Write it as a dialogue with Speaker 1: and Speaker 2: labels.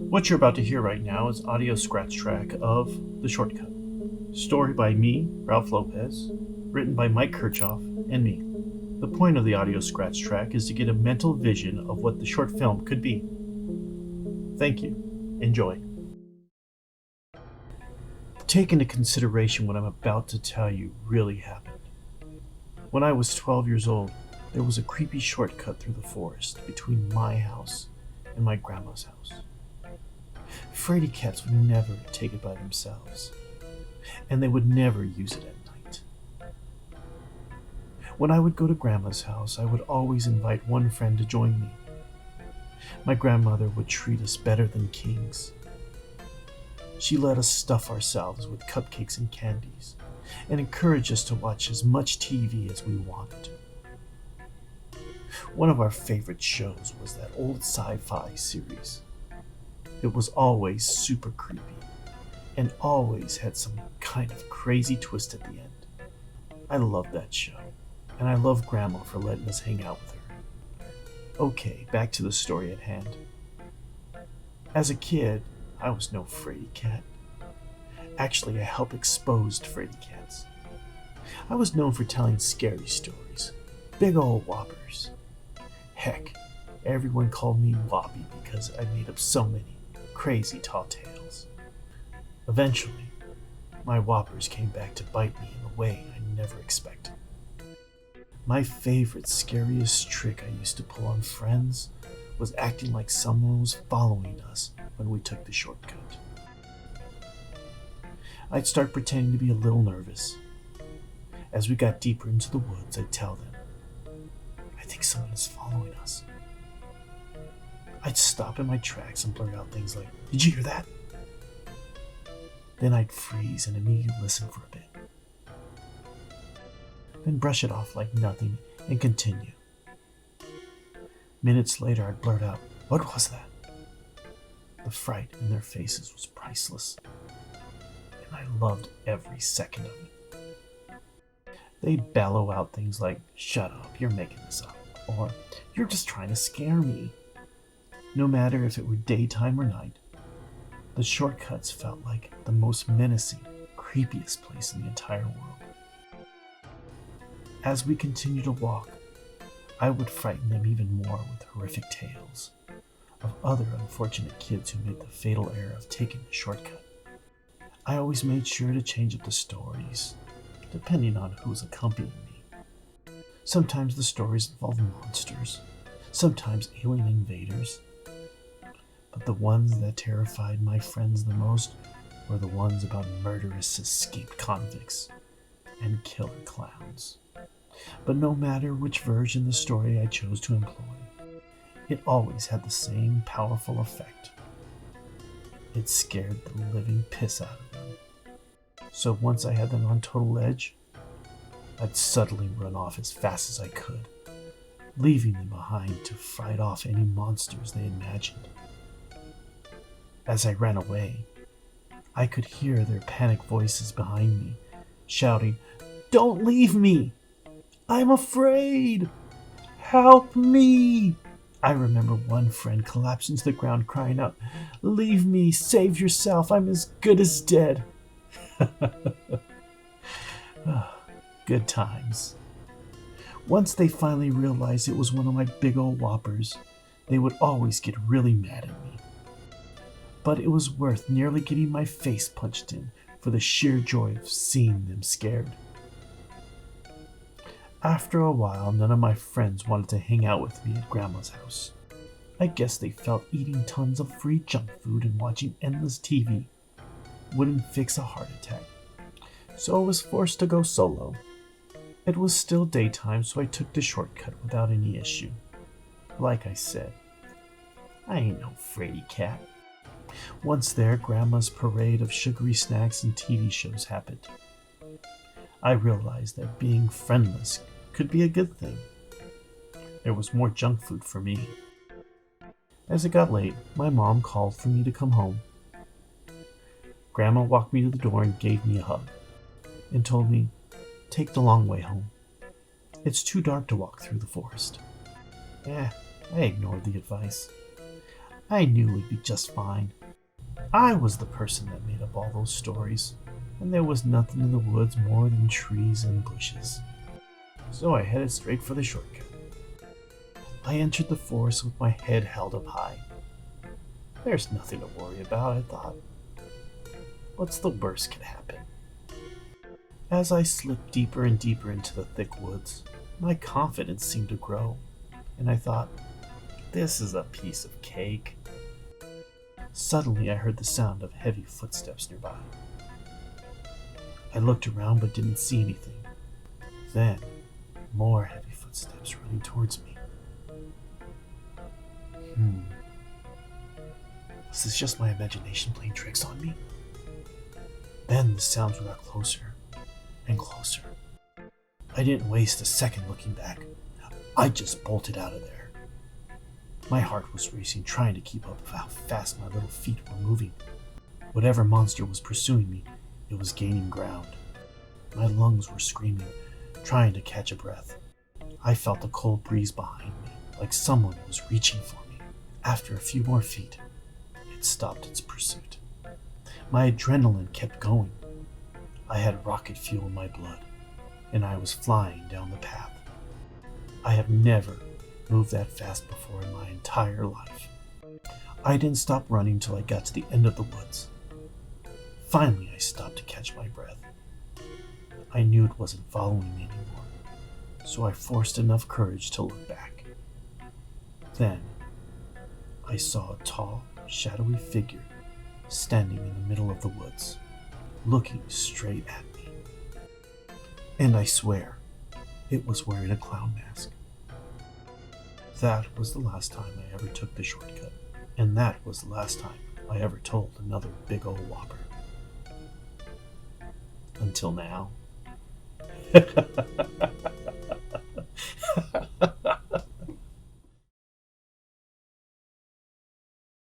Speaker 1: What you're about to hear right now is audio scratch track of The Shortcut. Story by me, Ralph Lopez, written by Mike Kirchhoff and me. The point of the audio scratch track is to get a mental vision of what the short film could be. Thank you. Enjoy. Take into consideration what I'm about to tell you really happened. When I was 12 years old, there was a creepy shortcut through the forest between my house and my grandma's house. Fraidy cats would never take it by themselves, and they would never use it at night. When I would go to Grandma's house, I would always invite one friend to join me. My grandmother would treat us better than kings. She let us stuff ourselves with cupcakes and candies, and encouraged us to watch as much TV as we wanted. One of our favorite shows was that old sci-fi series. It was always super creepy, and always had some kind of crazy twist at the end. I loved that show, and I loved Grandma for letting us hang out with her. Okay, back to the story at hand. As a kid, I was no fraidy cat. Actually, I helped expose fraidy cats. I was known for telling scary stories, big old whoppers. Heck, everyone called me Whoppy because I made up so many crazy tall tales. Eventually, my whoppers came back to bite me in a way I never expected. My favorite, scariest trick I used to pull on friends was acting like someone was following us when we took the shortcut. I'd start pretending to be a little nervous. As we got deeper into the woods, I'd tell them, "I think someone is following us." I'd stop in my tracks and blurt out things like, "Did you hear that?" Then I'd freeze and immediately listen for a bit. Then brush it off like nothing and continue. Minutes later, I'd blurt out, "What was that?" The fright in their faces was priceless, and I loved every second of it. They'd bellow out things like, "Shut up, you're making this up," or "You're just trying to scare me." No matter if it were daytime or night, the shortcuts felt like the most menacing, creepiest place in the entire world. As we continued to walk, I would frighten them even more with horrific tales of other unfortunate kids who made the fatal error of taking the shortcut. I always made sure to change up the stories, depending on who was accompanying me. Sometimes the stories involved monsters, sometimes alien invaders. But the ones that terrified my friends the most were the ones about murderous escaped convicts and killer clowns. But no matter which version of the story I chose to employ, it always had the same powerful effect. It scared the living piss out of them. So once I had them on total edge, I'd suddenly run off as fast as I could, leaving them behind to fight off any monsters they imagined. As I ran away, I could hear their panicked voices behind me, shouting, "Don't leave me! I'm afraid! Help me!" I remember one friend collapsing to the ground crying out, "Leave me! Save yourself! I'm as good as dead!" Good times. Once they finally realized it was one of my big old whoppers, they would always get really mad at me. But it was worth nearly getting my face punched in for the sheer joy of seeing them scared. After a while, none of my friends wanted to hang out with me at Grandma's house. I guess they felt eating tons of free junk food and watching endless TV wouldn't fix a heart attack. So I was forced to go solo. It was still daytime, so I took the shortcut without any issue. Like I said, I ain't no fraidy cat. Once there, Grandma's parade of sugary snacks and TV shows happened. I realized that being friendless could be a good thing. There was more junk food for me. As it got late, my mom called for me to come home. Grandma walked me to the door and gave me a hug, and told me, "Take the long way home. It's too dark to walk through the forest." I ignored the advice. I knew it would be just fine. I was the person that made up all those stories, and there was nothing in the woods more than trees and bushes. So I headed straight for the shortcut. I entered the forest with my head held up high. There's nothing to worry about, I thought. What's the worst could happen? As I slipped deeper and deeper into the thick woods, my confidence seemed to grow, and I thought, this is a piece of cake. Suddenly I heard the sound of heavy footsteps nearby. I looked around but didn't see anything. Then, more heavy footsteps running towards me. Was this just my imagination playing tricks on me? Then the sounds got closer and closer. I didn't waste a second looking back. I just bolted out of there. My heart was racing, trying to keep up with how fast my little feet were moving. Whatever monster was pursuing me, it was gaining ground. My lungs were screaming, trying to catch a breath. I felt a cold breeze behind me, like someone was reaching for me. After a few more feet, it stopped its pursuit. My adrenaline kept going. I had rocket fuel in my blood, and I was flying down the path. I have never moved that fast before in my entire life. I didn't stop running till I got to the end of the woods. Finally, I stopped to catch my breath. I knew it wasn't following me anymore, so I forced enough courage to look back. Then, I saw a tall, shadowy figure standing in the middle of the woods, looking straight at me. And I swear, it was wearing a clown mask. That was the last time I ever took the shortcut, and that was the last time I ever told another big old whopper. Until now.